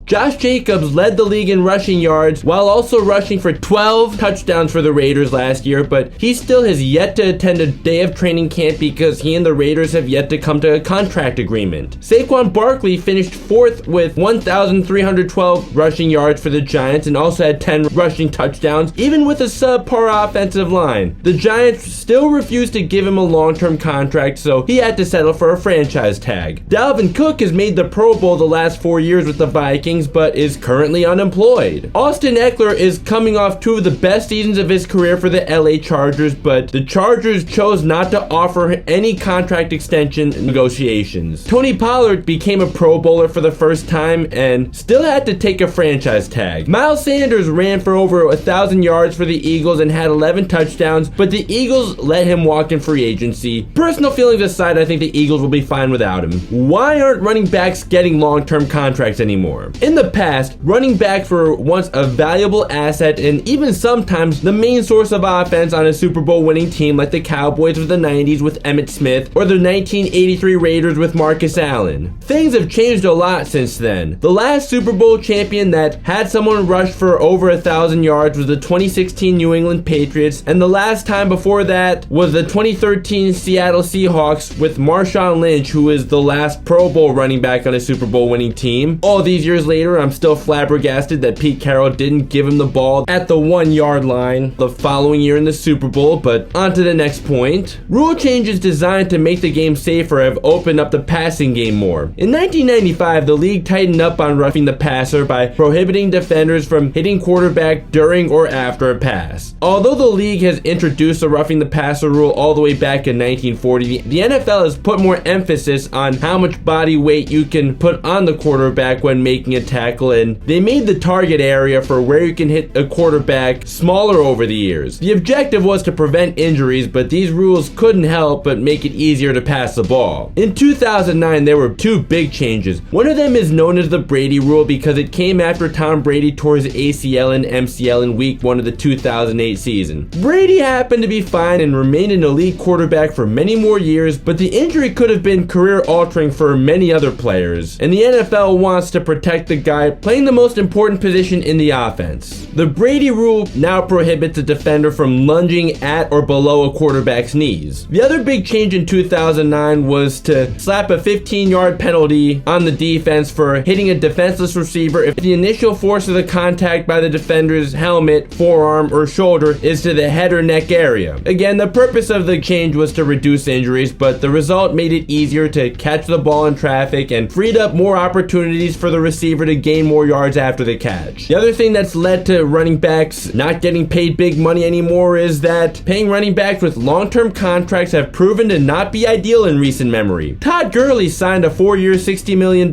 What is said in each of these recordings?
Josh Jacobs led the league in rushing yards while also rushing for 12 touchdowns for the Raiders last year, but he still has yet to attend a day of training camp because he and the Raiders have yet to come to a contract agreement. Saquon Barkley finished 4th with 1,312 rushing yards for the Giants and also had 10 rushing touchdowns, even with a subpar offensive line. The Giants still refused to give him a long-term contract, so he had to settle for a franchise tag. Dalvin Cook has made the Pro Bowl the last 4 years with the Vikings, but is currently unemployed. Austin Eckler is coming off 2 of the best seasons of his career for the LA Chargers, but the Chargers chose not to offer any contract extension negotiations. Tony Pollard became a Pro Bowler for the first time and still had to take a franchise tag. Miles Sanders ran for over 1,000 yards for the Eagles and had 11 touchdowns, but the Eagles let him walk in free agency. Personal feelings aside, I think the Eagles will be fine without him. Why aren't running backs getting long-term contracts anymore? In the past, running backs were once a valuable asset and even sometimes the main source of offense on a Super Bowl winning team like the Cowboys of the 90s with Emmitt Smith or the 1983 Raiders with Marcus Allen. Things have changed a lot since then. The last Super Bowl champion that had someone rush for over 1,000 yards was the 2016 New England Patriots, and the last time before that was the 2013 Seattle Seahawks with Marshawn Lynch, who is the last Pro Bowl running back on a Super Bowl winning team. All these years later, I'm still flabbergasted that Pete Carroll didn't give him the ball at the 1-yard line the following year in the Super Bowl, but on to the next point. Rule changes designed to make the game safer have opened up the passing game more. In 1995, the league tightened up on roughing the passer by prohibiting defenders from hitting quarterback during or after a pass. Although the league has introduced the roughing the passer rule all the way back in 1940, the NFL has put more emphasis on how much body weight you can put on the quarterback when making a tackle, and they made the target area for where you can hit a quarterback smaller over the years. The objective was to prevent injuries, but these rules couldn't help but make it easier to pass the ball. In 2009, there were 2 big changes. One of them is known as the Brady rule because it came after Tom Brady tore his ACL and MCL in week 1 of the 2008 season. Brady happened to be fine and remained an elite quarterback for many more years, but the injury could have been career-altering for many other players, and the NFL wants to protect the guy playing the most important position in the offense. The Brady rule now prohibits a defender from lunging at or below a quarterback's knees. The other big change in 2009 was to slap a 15-yard penalty on the defense for hitting a defenseless receiver if the initial force of the contact by the defender's helmet, forearm, or shoulder is to the head or neck area. Again, the purpose of the change was to reduce injuries, but the result made it easier to catch the ball in traffic and freed up more opportunities for the receiver to gain more yards after the catch. The other thing that's led to running backs not getting paid big money anymore is that paying running backs with long-term contracts have proven to not be ideal in recent memory. Todd Gurley signed a 4-year, $60 million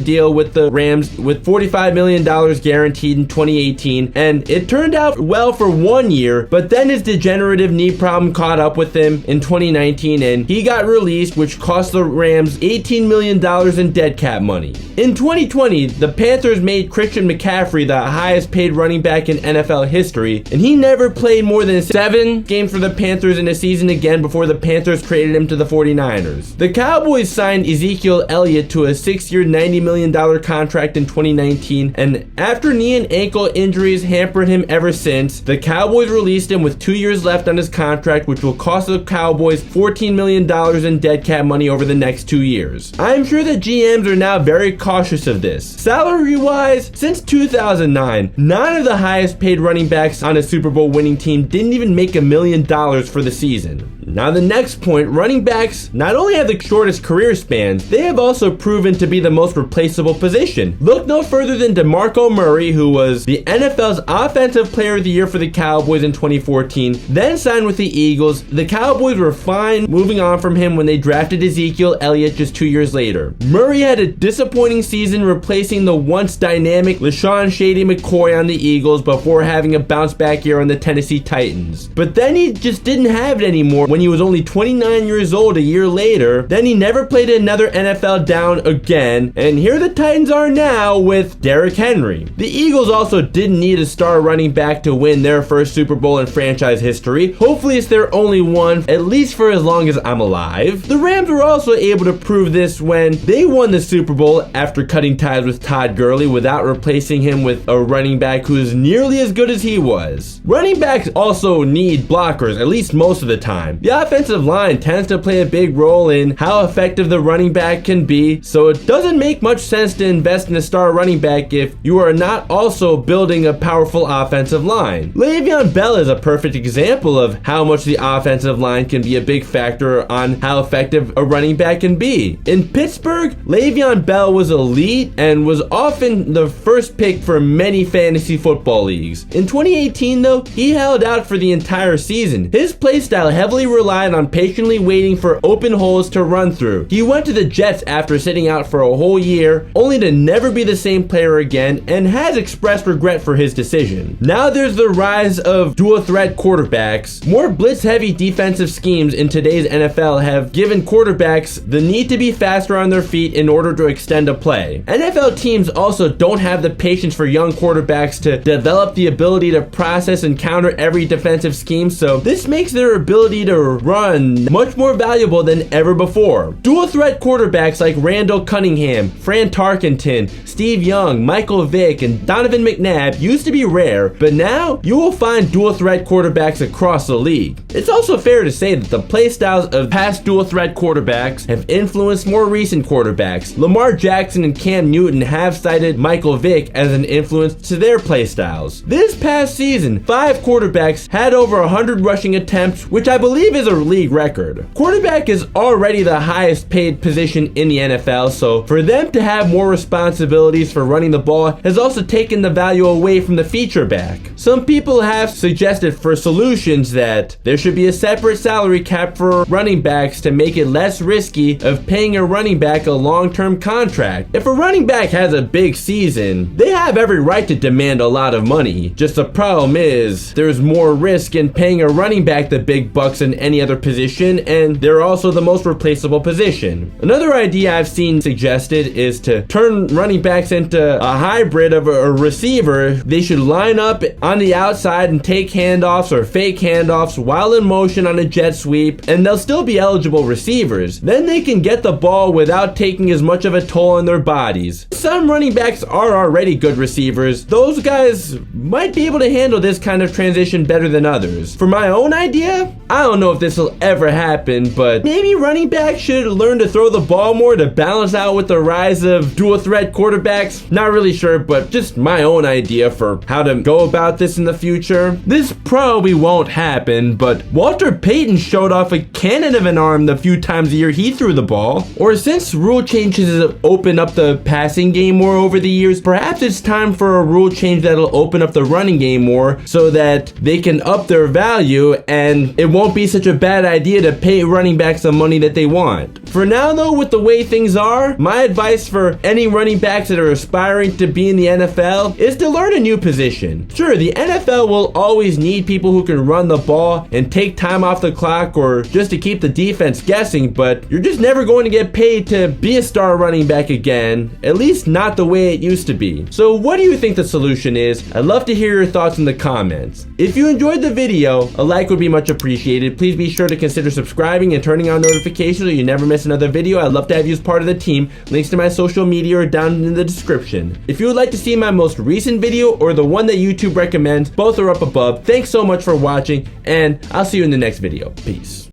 deal with the Rams with $45 million guaranteed in 2018, and it turned out well for 1 year, but then his degenerative knee problem caught up with him in 2019 and he got released, which cost the Rams $18 million in dead cap money. In 2020, the Panthers made Christian McCaffrey the highest paid running back in NFL history, and he never played more than 7 games for the Panthers in a season again before the Panthers traded him to the 49ers. The Cowboys signed Ezekiel Elliott to a 6-year, $90 million contract in 2019, and after knee and ankle injuries hampered him ever since, the Cowboys released him with 2 years left on his contract, which will cost the Cowboys $14 million in dead cap money over the next 2 years. I'm sure that GMs are now very cautious of this. Salary-wise, since 2009, none of the highest paid running backs on a Super Bowl winning team didn't even make $1 million for the season. Now the next point, running backs not only have the shortest career spans, they have also proven to be the most replaceable position. Look no further than DeMarco Murray, who was the NFL's Offensive Player of the Year for the Cowboys in 2014, then signed with the Eagles. The Cowboys were fine moving on from him when they drafted Ezekiel Elliott just 2 years later. Murray had a disappointing season replacing the once dynamic LaShawn Shady McCoy on the Eagles before having a bounce back year on the Tennessee Titans. But then he just didn't have it anymore when when he was only 29 years old a year later. Then he never played another NFL down again, and here the Titans are now with Derrick Henry. The Eagles also didn't need a star running back to win their first Super Bowl in franchise history. Hopefully it's their only one, at least for as long as I'm alive. The Rams were also able to prove this when they won the Super Bowl after cutting ties with Todd Gurley without replacing him with a running back who is nearly as good as he was. Running backs also need blockers, at least most of the time. The offensive line tends to play a big role in how effective the running back can be, so it doesn't make much sense to invest in a star running back if you are not also building a powerful offensive line. Le'Veon Bell is a perfect example of how much the offensive line can be a big factor on how effective a running back can be. In Pittsburgh, Le'Veon Bell was elite and was often the first pick for many fantasy football leagues. In 2018 though, he held out for the entire season. His playstyle heavily relied on patiently waiting for open holes to run through. He went to the Jets after sitting out for a whole year, only to never be the same player again, and has expressed regret for his decision. Now there's the rise of dual threat quarterbacks. More blitz heavy defensive schemes in today's NFL have given quarterbacks the need to be faster on their feet in order to extend a play. NFL teams also don't have the patience for young quarterbacks to develop the ability to process and counter every defensive scheme, so this makes their ability to run much more valuable than ever before. Dual threat quarterbacks like Randall Cunningham, Fran Tarkenton, Steve Young, Michael Vick, and Donovan McNabb used to be rare, but now you will find dual threat quarterbacks across the league. It's also fair to say that the play styles of past dual threat quarterbacks have influenced more recent quarterbacks. Lamar Jackson and Cam Newton have cited Michael Vick as an influence to their play styles. This past season, 5 quarterbacks had over 100 rushing attempts, which I believe is a league record. Quarterback is already the highest paid position in the NFL, so for them to have more responsibilities for running the ball has also taken the value away from the feature back. Some people have suggested for solutions that there should be a separate salary cap for running backs to make it less risky of paying a running back a long-term contract. If a running back has a big season, they have every right to demand a lot of money. Just the problem is, there's more risk in paying a running back the big bucks than any other position, and they're also the most replaceable position. Another idea I've seen suggested is to turn running backs into a hybrid of a receiver. They should line up on the outside and take handoffs or fake handoffs while in motion on a jet sweep, and they'll still be eligible receivers. Then they can get the ball without taking as much of a toll on their bodies. Some running backs are already good receivers. Those guys might be able to handle this kind of transition better than others. For my own idea, I don't know if this will ever happen, but maybe running backs should learn to throw the ball more to balance out with the rise of dual threat quarterbacks. Not really sure, but just my own idea for how to go about this in the future. This probably won't happen, but Walter Payton showed off a cannon of an arm the few times a year he threw the ball. Or since rule changes have opened up the passing game more over the years, perhaps it's time for a rule change that'll open up the running game more so that they can up their value and it won't be such a bad idea to pay running backs the money that they want. For now though, with the way things are, my advice for any running backs that are aspiring to be in the NFL is to learn a new position. Sure, the NFL will always need people who can run the ball and take time off the clock or just to keep the defense guessing, but you're just never going to get paid to be a star running back again, at least not the way it used to be. So what do you think the solution is? I'd love to hear your thoughts in the comments. If you enjoyed the video, a like would be much appreciated. Please be sure to consider subscribing and turning on notifications so you never miss another video. I'd love to have you as part of the team. Links to my social media are down in the description. If you would like to see my most recent video or the one that YouTube recommends, both are up above. Thanks so much for watching, and I'll see you in the next video. Peace.